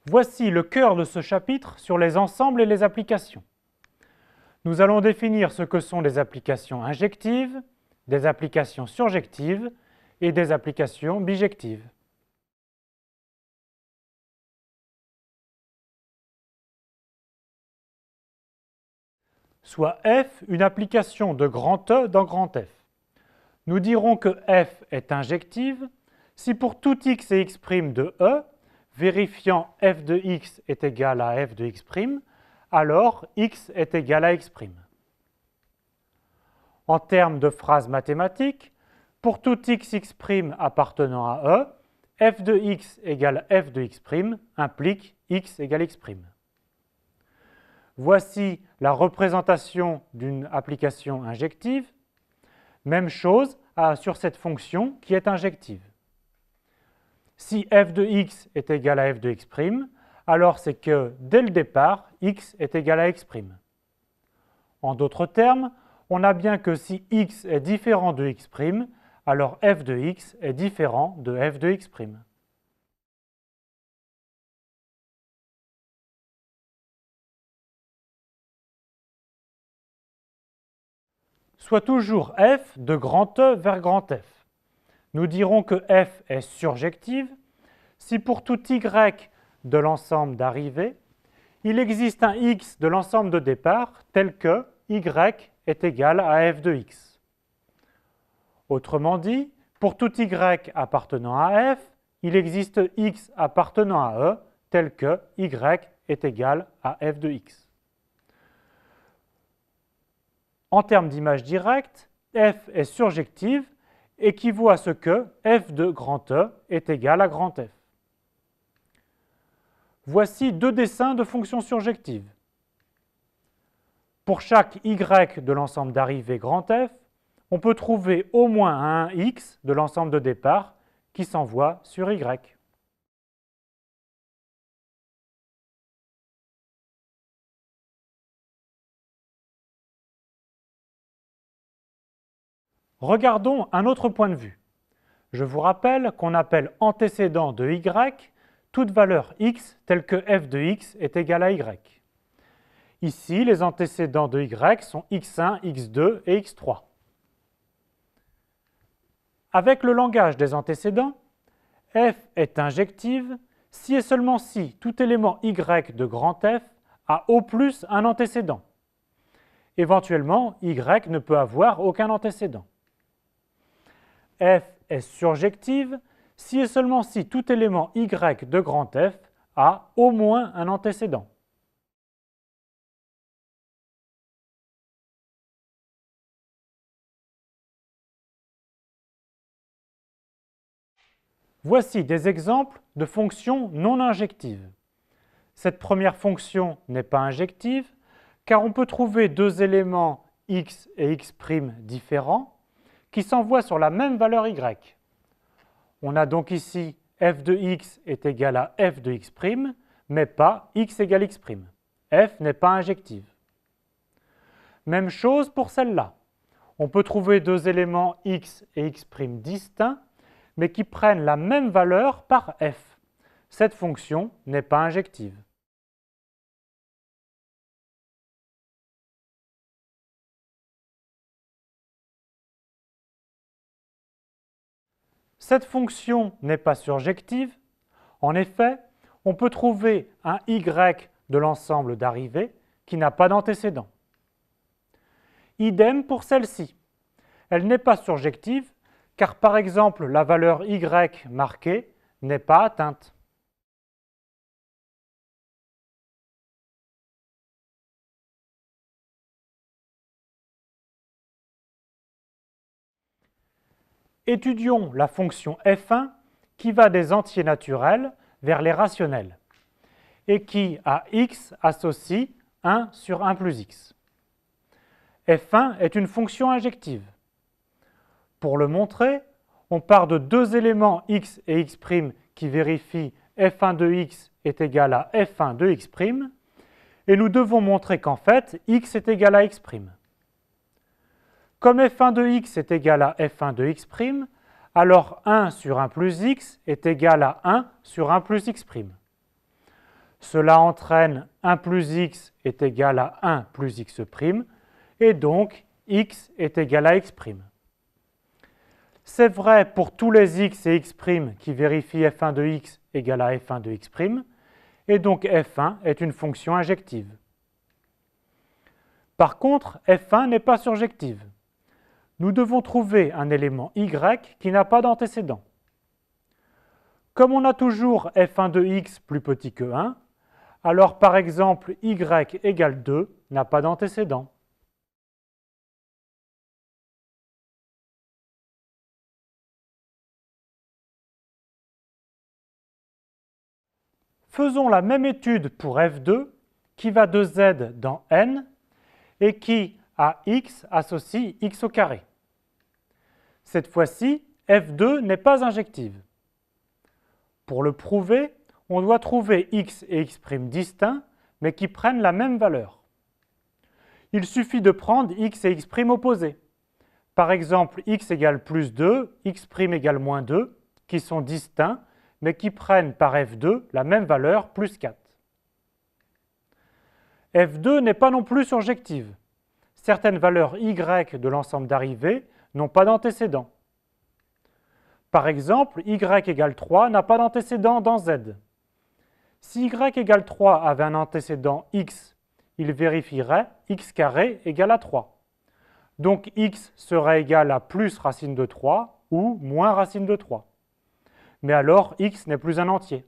Voici le cœur de ce chapitre sur les ensembles et les applications. Nous allons définir ce que sont des applications injectives, des applications surjectives et des applications bijectives. Soit F une application de grand E dans grand F. Nous dirons que F est injective si pour tout x et x' de E, vérifiant f de x est égal à f de x', alors x est égal à x'. En termes de phrase mathématique, pour tout x, x' appartenant à E, f de x égale f de x' implique x égale x'. Voici la représentation d'une application injective. Même chose sur cette fonction qui est injective. Si f de x est égal à f de x', alors c'est que dès le départ, x est égal à x'. En d'autres termes, on a bien que si x est différent de x', alors f de x est différent de f de x'. Soit toujours f de grand E vers grand F. Nous dirons que f est surjective si pour tout y de l'ensemble d'arrivée, il existe un x de l'ensemble de départ tel que y est égal à f de x. Autrement dit, pour tout y appartenant à f, il existe x appartenant à E tel que y est égal à f de x. En termes d'image directe, f est surjective équivaut à ce que f de grand E est égal à grand F. Voici deux dessins de fonctions surjectives. Pour chaque y de l'ensemble d'arrivée grand F, on peut trouver au moins un x de l'ensemble de départ qui s'envoie sur y. Regardons un autre point de vue. Je vous rappelle qu'on appelle antécédent de y toute valeur x telle que f de x est égal à y. Ici, les antécédents de y sont x1, x2 et x3. Avec le langage des antécédents, f est injective si et seulement si tout élément y de grand F a au plus un antécédent. Éventuellement, y ne peut avoir aucun antécédent. F est surjective si et seulement si tout élément y de grand F a au moins un antécédent. Voici des exemples de fonctions non injectives. Cette première fonction n'est pas injective car on peut trouver deux éléments x et x' différents qui s'envoient sur la même valeur y. On a donc ici f de x est égal à f de x', mais pas x égale x'. F n'est pas injective. Même chose pour celle-là. On peut trouver deux éléments x et x' distincts, mais qui prennent la même valeur par f. Cette fonction n'est pas injective. Cette fonction n'est pas surjective. En effet, on peut trouver un y de l'ensemble d'arrivée qui n'a pas d'antécédent. Idem pour celle-ci. Elle n'est pas surjective car par exemple la valeur y marquée n'est pas atteinte. Étudions la fonction f1 qui va des entiers naturels vers les rationnels et qui, à x, associe 1 sur 1 plus x. f1 est une fonction injective. Pour le montrer, on part de deux éléments x et x' qui vérifient f1 de x est égal à f1 de x' et nous devons montrer qu'en fait, x est égal à x'. Comme f1 de x est égal à f1 de x', alors 1 sur 1 plus x est égal à 1 sur 1 plus x'. Cela entraîne 1 plus x est égal à 1 plus x', et donc x est égal à x'. C'est vrai pour tous les x et x' qui vérifient f1 de x égale à f1 de x', et donc f1 est une fonction injective. Par contre, f1 n'est pas surjective. Nous devons trouver un élément y qui n'a pas d'antécédent. Comme on a toujours f1 de x plus petit que 1, alors par exemple y égale 2 n'a pas d'antécédent. Faisons la même étude pour f2 qui va de z dans n et qui, à x, associe x au carré. Cette fois-ci, f2 n'est pas injective. Pour le prouver, on doit trouver x et x' distincts, mais qui prennent la même valeur. Il suffit de prendre x et x' opposés. Par exemple, x égale plus 2, x' égale moins 2, qui sont distincts, mais qui prennent par f2 la même valeur, plus 4. f2 n'est pas non plus surjective. Certaines valeurs y de l'ensemble d'arrivées n'ont pas d'antécédent. Par exemple, y égale 3 n'a pas d'antécédent dans z. Si y égale 3 avait un antécédent x, il vérifierait x carré égale à 3. Donc x serait égal à plus racine de 3 ou moins racine de 3. Mais alors x n'est plus un entier.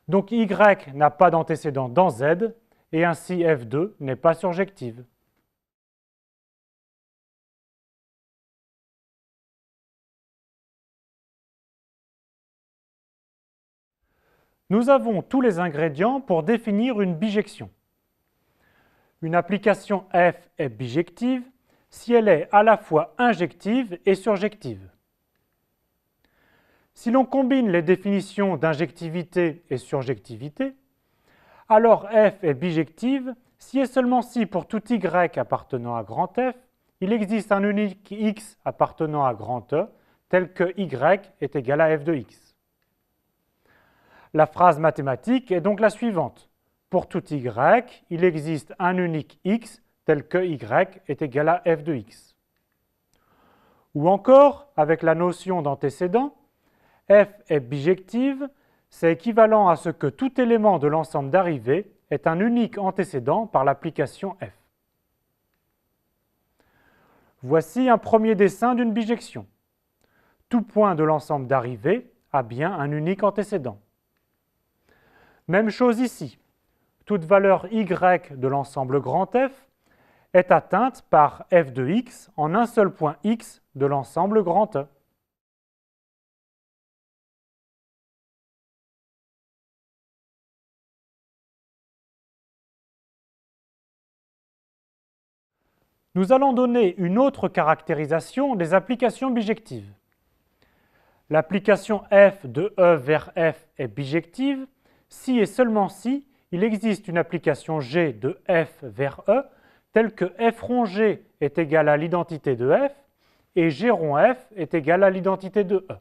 Donc y n'a pas d'antécédent dans z, et ainsi f2 n'est pas surjective. Nous avons tous les ingrédients pour définir une bijection. Une application f est bijective si elle est à la fois injective et surjective. Si l'on combine les définitions d'injectivité et surjectivité, alors f est bijective si et seulement si pour tout y appartenant à grand F, il existe un unique x appartenant à grand E, tel que y est égal à f de x. La phrase mathématique est donc la suivante. Pour tout y, il existe un unique x tel que y est égal à f de x. Ou encore, avec la notion d'antécédent, f est bijective, c'est équivalent à ce que tout élément de l'ensemble d'arrivées est un unique antécédent par l'application f. Voici un premier dessin d'une bijection. Tout point de l'ensemble d'arrivées a bien un unique antécédent. Même chose ici. Toute valeur y de l'ensemble grand F est atteinte par f de x en un seul point x de l'ensemble grand E. Nous allons donner une autre caractérisation des applications bijectives. L'application f de E vers f est bijective si et seulement si il existe une application g de f vers E telle que f rond g est égal à l'identité de f et g rond f est égal à l'identité de E.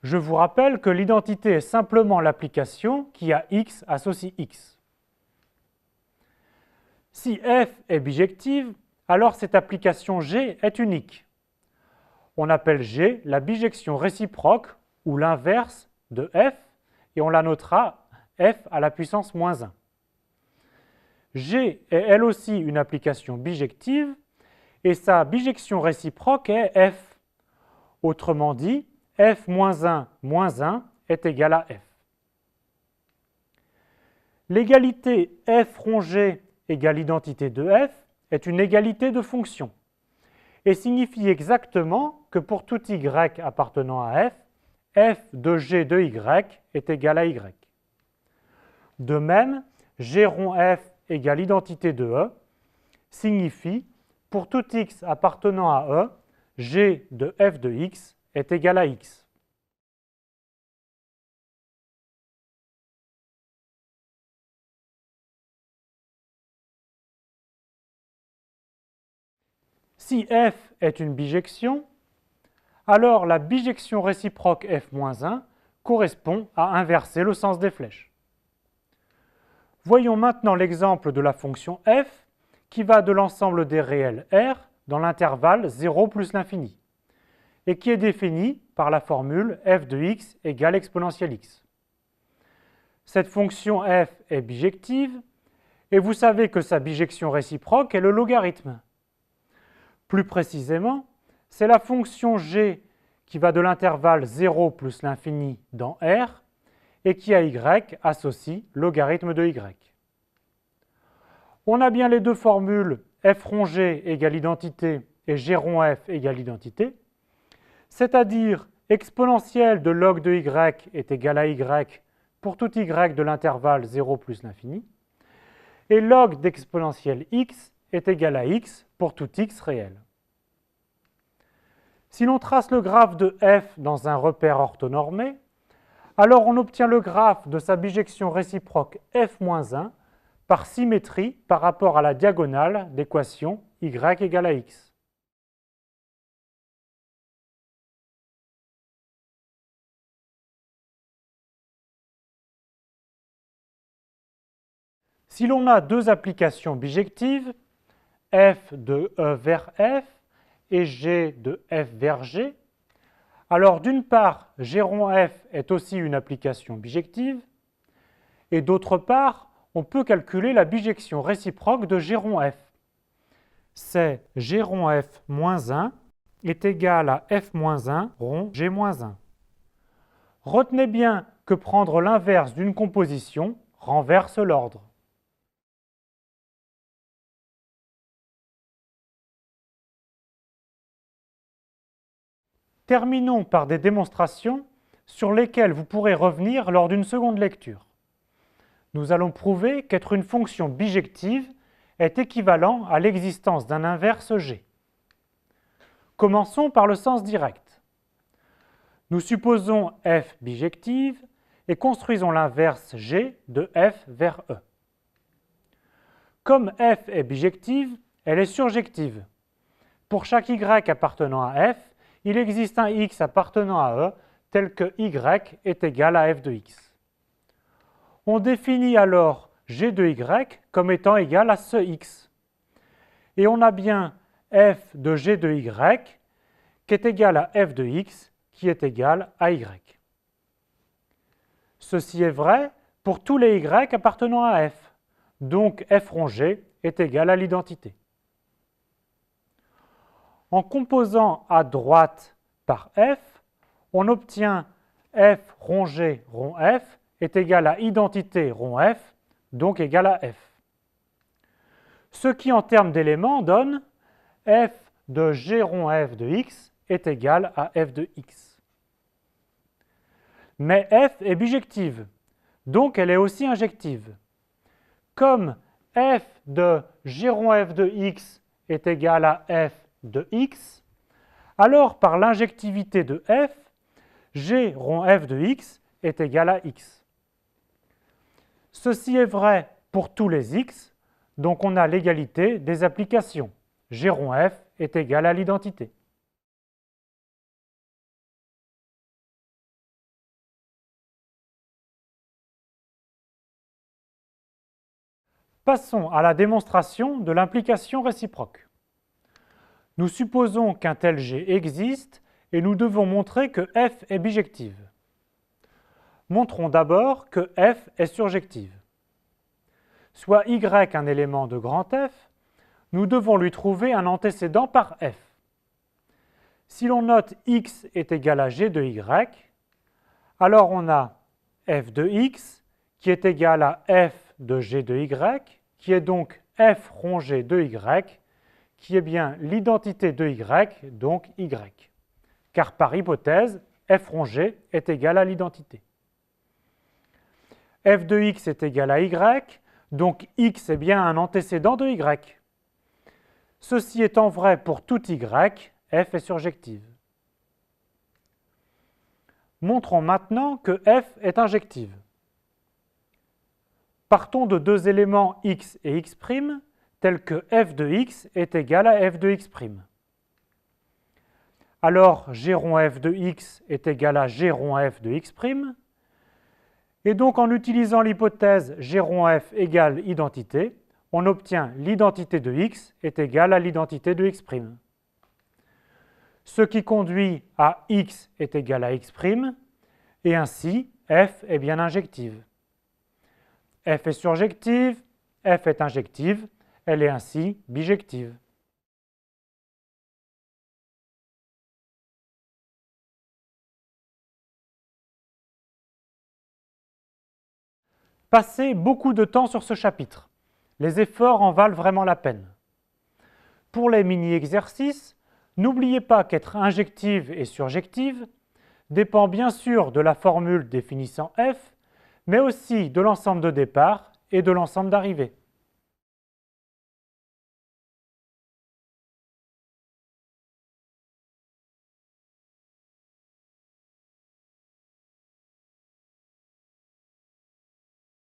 Je vous rappelle que l'identité est simplement l'application qui a x associe x. Si f est bijective, alors cette application g est unique. On appelle g la bijection réciproque ou l'inverse de f et on la notera f à la puissance moins 1. G est elle aussi une application bijective et sa bijection réciproque est f. Autrement dit, f moins 1 moins 1 est égal à f. L'égalité f rond g égale identité de f est une égalité de fonction et signifie exactement que pour tout y appartenant à f de g de y est égal à y. De même, g rond f égale identité de E signifie pour tout x appartenant à E, g de f de x est égal à x. Si f est une bijection, alors la bijection réciproque f-1 correspond à inverser le sens des flèches. Voyons maintenant l'exemple de la fonction f qui va de l'ensemble des réels R dans l'intervalle 0 plus l'infini et qui est définie par la formule f de x égale exponentielle x. Cette fonction f est bijective et vous savez que sa bijection réciproque est le logarithme. Plus précisément, c'est la fonction g qui va de l'intervalle 0 plus l'infini dans R et qui à y associe logarithme de y. On a bien les deux formules f rond g égale identité et g rond f égale identité, c'est-à-dire exponentielle de log de y est égal à y pour tout y de l'intervalle 0 plus l'infini, et log d'exponentielle x est égal à x pour tout x réel. Si l'on trace le graphe de f dans un repère orthonormé, alors on obtient le graphe de sa bijection réciproque f-1 par symétrie par rapport à la diagonale d'équation y égale à x. Si l'on a deux applications bijectives, f de E vers f et g de f vers g, alors d'une part, g rond f est aussi une application bijective, et d'autre part, on peut calculer la bijection réciproque de g rond f. C'est g rond f moins 1 est égal à f moins 1 rond g moins 1. Retenez bien que prendre l'inverse d'une composition renverse l'ordre. Terminons par des démonstrations sur lesquelles vous pourrez revenir lors d'une seconde lecture. Nous allons prouver qu'être une fonction bijective est équivalent à l'existence d'un inverse g. Commençons par le sens direct. Nous supposons f bijective et construisons l'inverse g de f vers E. Comme f est bijective, elle est surjective. Pour chaque y appartenant à f, il existe un x appartenant à E tel que y est égal à f de x. On définit alors g de y comme étant égal à ce x. Et on a bien f de g de y qui est égal à f de x qui est égal à y. Ceci est vrai pour tous les y appartenant à f, donc f rond g est égal à l'identité. En composant à droite par f, on obtient f rond g rond f est égal à identité rond f, donc égal à f. Ce qui en termes d'éléments donne f de g rond f de x est égal à f de x. Mais f est bijective, donc elle est aussi injective. Comme f de g rond f de x est égal à f de x, alors par l'injectivité de f, g rond f de x est égal à x. Ceci est vrai pour tous les x, donc on a l'égalité des applications. G rond f est égal à l'identité. Passons à la démonstration de l'implication réciproque. Nous supposons qu'un tel G existe et nous devons montrer que f est bijective. Montrons d'abord que f est surjective. Soit y un élément de grand F, nous devons lui trouver un antécédent par f. Si l'on note x est égal à g de y, alors on a f de x qui est égal à f de g de y, qui est donc f rond g de y, qui est bien l'identité de y, donc y. Car par hypothèse, f rond g est égal à l'identité. F de x est égal à y, donc x est bien un antécédent de y. Ceci étant vrai pour tout y, f est surjective. Montrons maintenant que f est injective. Partons de deux éléments x et x', tels que f de x est égal à f de x'. Alors g rond f de x est égal à g rond f de x', Et donc en utilisant l'hypothèse G rond f égale identité, on obtient l'identité de x est égale à l'identité de x'. Ce qui conduit à x est égal à x', et ainsi f est bien injective. F est surjective, f est injective, elle est ainsi bijective. Passez beaucoup de temps sur ce chapitre. Les efforts en valent vraiment la peine. Pour les mini-exercices, n'oubliez pas qu'être injective et surjective dépend bien sûr de la formule définissant f, mais aussi de l'ensemble de départ et de l'ensemble d'arrivée.